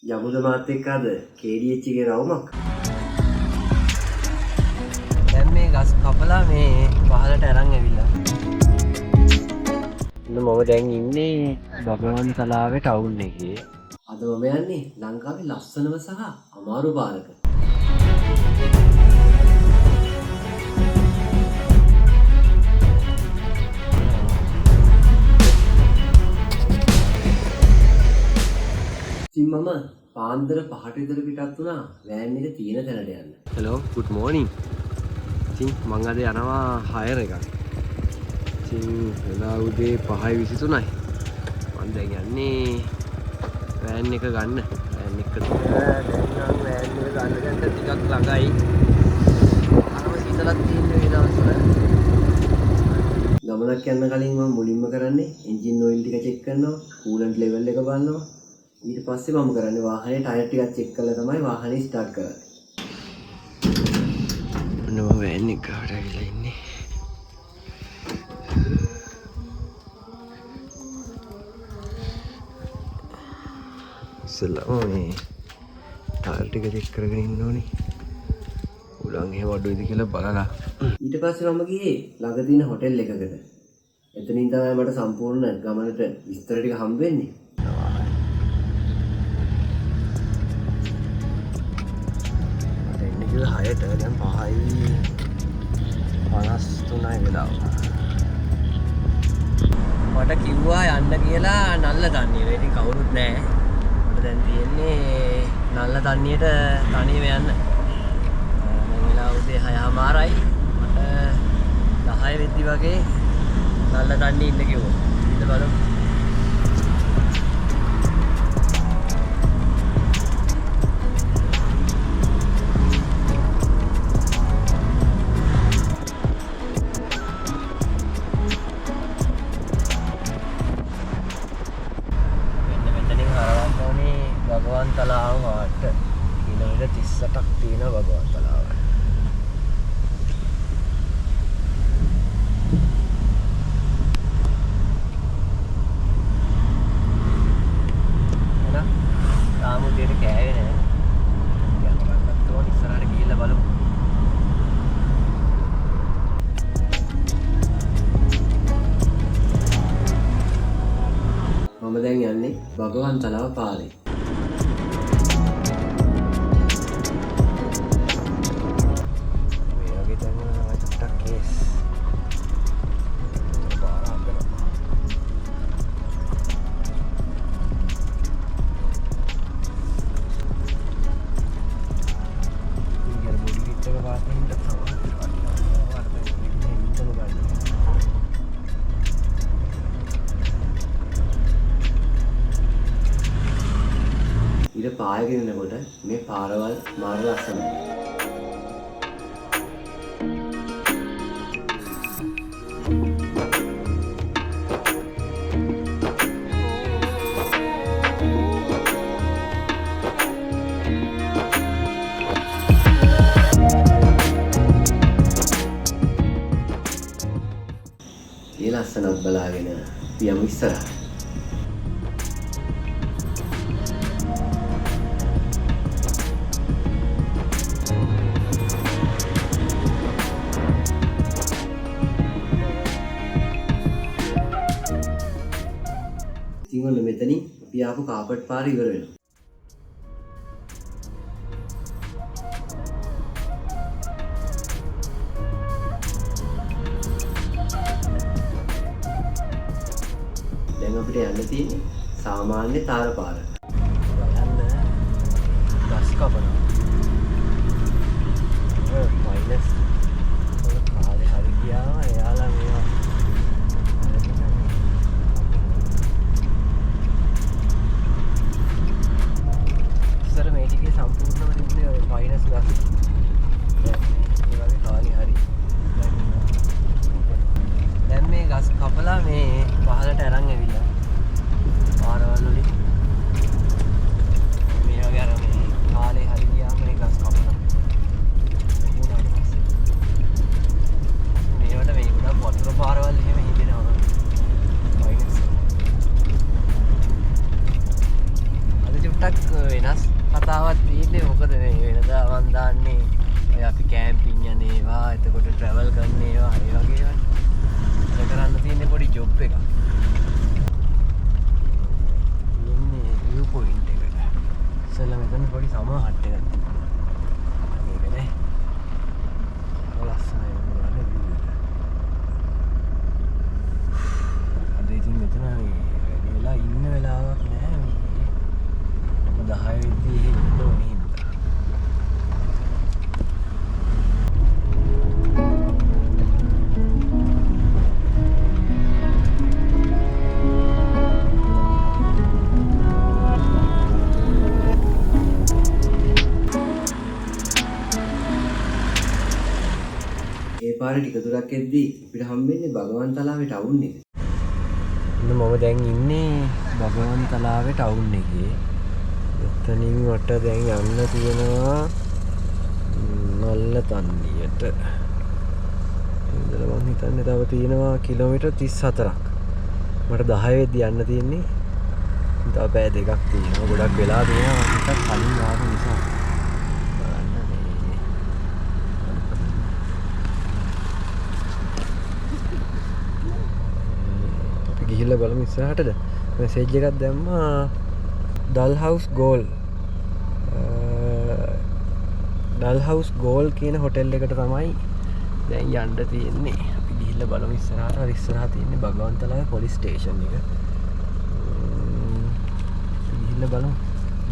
යමුද මාත් එක්ක අද KDH එකේ රවුමක්. දැන් මේ ගස් කපලා මේ පහලට අරන් ඇවිල්ලා. මම දැන් ඉන්නේ බබවන් තලාවේ ටවුන් එකේ. අද මම යන්නේ ලංකාවේ ලස්සනම සහ අමාරු පාරක. ඉතින් මම පාන්දර 5ට විතර පිටත් වුණා වෑන් එක තියෙන තැනට යන්න. Hello good morning. ඉතින් මං අද යනවා හයර් එකක්. ඉතින් වෙලා උදේ 5:23යි. මං දැන් යන්නේ වෑන් එක ගන්න. වෑන් එක ගන්න ටිකක් ළඟයි. අරම සීතලක් තියෙන වෙලාවසල. ගමනක් යන්න කලින් මම මුලින්ම කරන්නේ එන්ජින් ඔයිල් ටික චෙක් කරනවා, කූලන්ට් ලෙවල් එක බලනවා. ඊට පස්සේ මම කරන්නේ වාහනේ ටයර් ටිකක් චෙක් කරලා තමයි වාහනේ ස්ටාර්ට් කරන්නේ. මම වෑන් එක ගාවට ඇවිල්ලා ඉන්නේ. ඉස්සෙල්ලාම මේ ටයර් ටික චෙක් කරගෙන ඉන්න ඕනේ. උලන් එහෙම අඩුයිද කියලා බලලා. ඊට පස්සේ මම ගියේ ළඟ තියෙන හොටෙල් එකකට. එතනින් තමයි මට සම්පූර්ණ ගමනට විස්තර ටික හම්බ වෙන්නේ. හයට දැන් 5:53යි වෙලාව. මට කිව්වා යන්න කියලා නල්ල තන්නියට. ඉතින් කවුරුත් නැහැ. මට දැන් තියෙන්නේ නල්ල තන්නියට තනියම යන්න. දැන් වෙලාව උදේ 6:00යි. මට 10 වෙද්දි වගේ නල්ල තන්නිය ඉන්න කිව්වා. ඉතින් බලමු. බබවන් තලාව වාට කිලෝමීටර් 38ක් තියෙන බබවන් තලාව. එන තාම උදේට කෑවේ නෑ. යන්න ගන්නත් ඕන ඉස්සරහට ගිහිල්ලා බලමු. මම දැන් යන්නේ බබවන් තලාව පාරේ. ඊට පායගෙන යනකොට මේ පාරවල් මාර ලස්සනයි. මේ ලස්සනක් බලාගෙන යමු ඉස්සරහට. ඉතින් ඔන්න මෙතනින් අපි ආපු කාපට් පාර ඉවර වෙනවා. දැන් අපිට යන්න තියෙන්නේ සාමාන්‍ය තාර පාර. යන්න ගස් කපනවා. මයිනස් කාලේ හරි ගියාම එයාලා මේවා මේ ටිකේ සම්පූර්ණව තිබුණේ ඔය මයිනස් ගස්. ඒ වගේ කාලේ හරි. දැන් මේ ගස් කපලා මේ පහලට අරන් ඇවිල්ලා. පාරවල් වලින් මේ වගේ අර මේ කාලේ හරි ගියාම මේ ගස් කපලා. මේවට මේ ගොඩක් වතුර පාරවල් එහෙම හිතෙනවා. මයිනස්. අද චුට්ටක් වෙනස් කතාවක් තියෙන්නේ මොකද මේ වෙනදා මන් දාන්නේ ඔය අපි කැම්පින් යන ඒවා එතකොට ට්‍රැවල් කරන ඒවා ඒ වගේ ඒවා කරන්න තියෙන්නේ පොඩි ජොබ් එකක් ඉන්නේ view point එකට ඉස්සෙල්ලා මෙතන පොඩි සමා හට් එකක් තියෙනවා ඒක නේ ලස්සනයි මොනවද view එක අද ඉතින් මෙතන වැඩි වෙලා ඉන්න වෙලාවක් නෑ මේ 10 වෙද්දී එහෙ ඉන්න ඕනේ හින්දා ඒ පාරේ ටික දුරක් එද්දී අපිට හම්බෙන්නේ භගවන් තලාවේ ටවුන් එක. මම දැන් ඉන්නේ භගවන් තලාවේ ටවුන් එකේ. එතනින් වට දැන් යන්න තියෙනවා නල්ල තන්නියට. ඉතින් මම හිතන්නේ තව තියෙනවා කිලෝමීටර් 34ක්. මට 10 වෙද්දි යන්න තියෙන්නේ. තව පැය දෙකක් තියෙනවා. ගොඩක් වෙලා තියෙනවා. මට කලින් ආව නිසා. ගිහිල්ලා බලමු ඉස්සරහටද මෙසේජ් එකක් දැම්මා ඩල්හවුස් ගෝල් කියන හොටෙල් එකට තමයි දැන් යන්න තියෙන්නේ අපි ගිහිල්ලා බලමු ඉස්සරහට අර ඉස්සරහ තියෙන්නේ භගවන්තලාවේ පොලිස් ස්ටේෂන් එක ගිහිල්ලා බලමු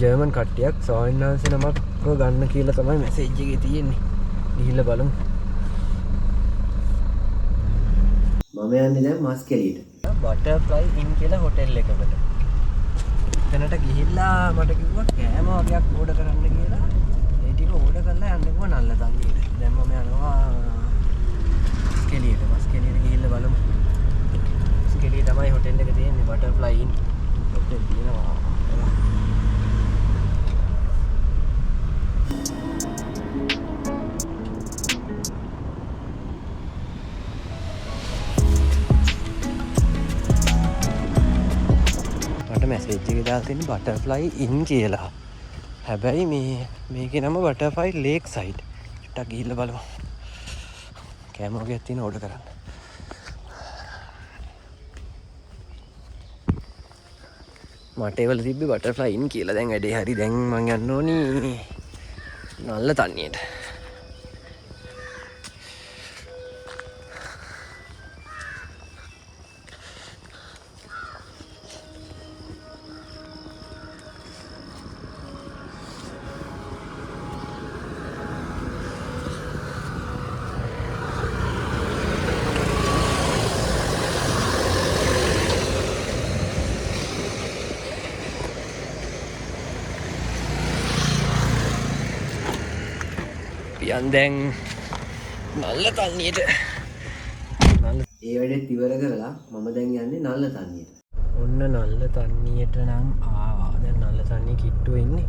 ජර්මන් කට්ටියක් සෝයින්නාන්සේ නමක් ගන්න කියලා තමයි මෙසේජ් එකේ තියෙන්නේ ගිහිල්ලා බලමු මම යන්නේ දැන් මස්කෙලියට. බටර්ෆ්ලයි ඉන් කියලා හොටෙල් එකකට. එතනට ගිහිල්ලා මට කිව්වා කෑම වගේක් ඕඩර් කරන්න කියලා. ඒ ටික ඕඩර් කරලා යන්න කිව්වා නල්ල තන්නියට. දැන් මම යනවා මස්කෙලියට ගිහිල්ලා බලමු. මස්කෙලිය තමයි හොටෙල් එක තියෙන්නේ බටර්ෆ්ලයි ඉන්. හොටෙල් තියෙනවා. මැසේජ් එකේ දාලා තියෙන්නේ බටර්ෆ්ලයි ඉන් කියලා. හැබැයි මේකේ නම බටර්ෆ්ලයි ලේක් සයිඩ්. චුට්ටක් ගිහිල්ලා බලමු. කෑම වගේක් තියෙන ඕඩර් කරන්න. මට ඒවල තිබ්බේ බටර්ෆ්ලයි ඉන් කියලා. දැන් වැඩේ හරි. දැන් මං යන්න ඕනි නල්ල තන්නියට. යන් දැන් නල්ල තන්නියට ඒ වැඩේත් ඉවර කරලා මම දැන් යන්නේ නල්ල තන්නියට. ඔන්න නල්ල තන්නියට නම් ආවා. දැන් නල්ල තන්නිය කිට්ටුව ඉන්නේ.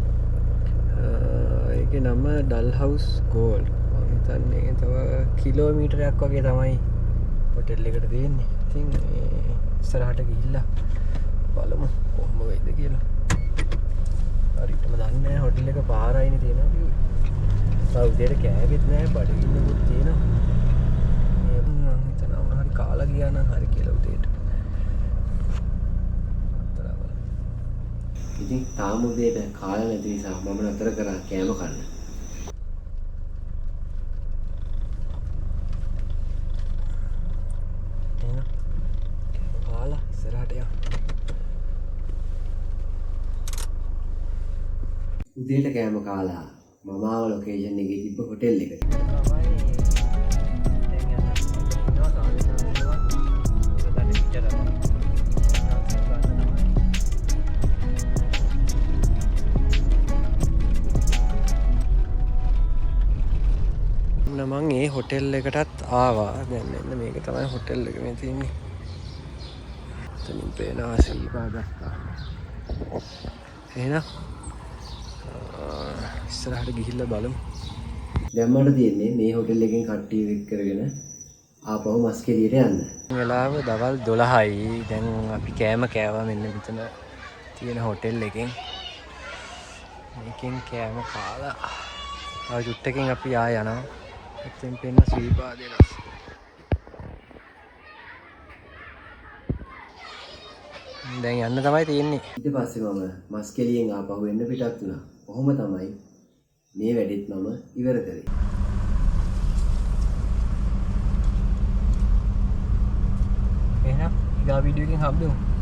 ඒකේ නම ඩල්හවුස් ගෝල්. මම හිතන්නේ තව කිලෝමීටරයක් වගේ තමයි හොටෙල් එකට තියෙන්නේ. ඉතින් ඉස්සරහට ගිහිල්ලා බලමු කොහොම වෙයිද කියලා. හරියටම දන්නේ නැහැ හොටෙල් එක පාරයිනේ තියෙනවා කිව්වේ. සෞදේට කෑවෙත් නෑ බඩගින්නකුත් තියෙනවා. මම හිතනවා හරි කාලා ගියා නම් හරි කියලා උදේට. ඉතින් තාම උදේට කාලා නැති නිසා මම නතර කරා කෑම කන්න. එන කාලා ඉස්සරහට යන්න. උදේට කෑම කාලා මම ආව ලොකේෂන් එකේ තිබ්බ හොටෙල් එකට. මම ඒ හොටෙල් එකටත් ආවා. දැන් එන්න මේක තමයි හොටෙල් එක මේ තියෙන්නේ. එතනින් පේනවා සීපාගත්තා. එහෙනම් ඉස්සරහට ගිහිල්ලා බලමු. දැන් මට තියෙන්නේ මේ හොටෙල් එකෙන් කට්ටිය වෙක් කරගෙන ආපහු මස්කෙලියට යන්න. වෙලාව දවල් 12යි. දැන් අපි කෑම කෑවා මෙන්න මෙතන තියෙන හොටෙල් එකෙන්. මේකෙන් කෑම කාලා තව චුට්ටකින් අපි ආය යනවා. එතෙන් පෙන්න ශ්‍රීපාදේ ලස්ස. දැන් යන්න තමයි තියෙන්නේ. ඊට පස්සේ මම මස්කෙලියෙන් ආපහු එන්න පිටත් වුණා. කොහොම තමයි මේ වැඩෙත් මම ඉවර කරේ. එහෙනම් ඊගා වීඩියෝ එකකින් හම්බෙමු.